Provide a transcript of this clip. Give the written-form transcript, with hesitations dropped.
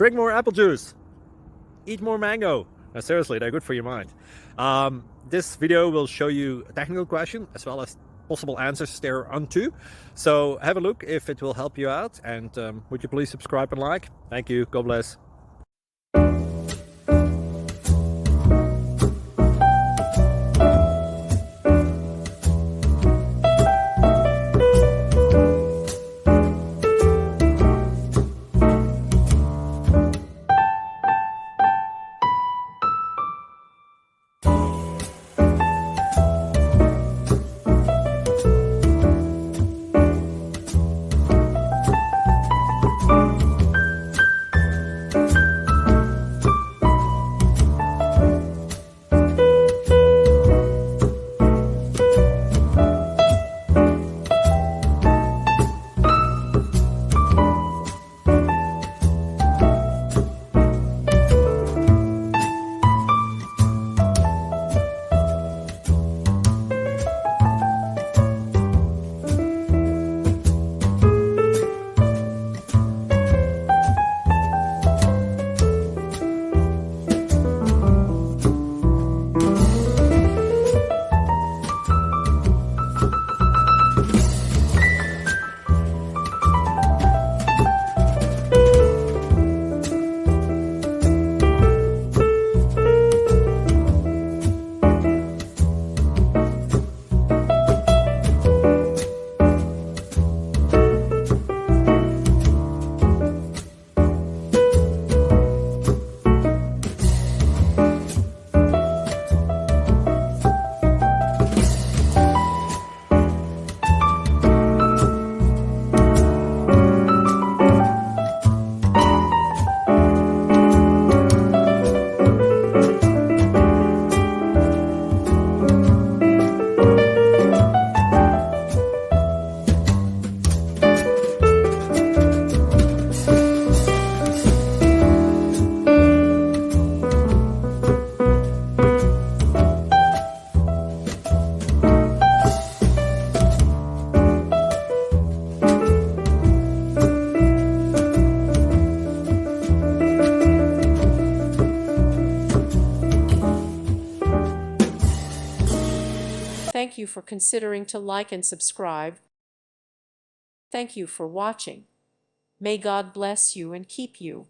Drink more apple juice. Eat more mango. Seriously, they're good for your mind. This video will show you a technical question as well as possible answers thereunto. So have a look if it will help you out, and would you please subscribe and like? Thank you. God bless. Thank you for considering to like and subscribe. Thank you for watching. May God bless you and keep you.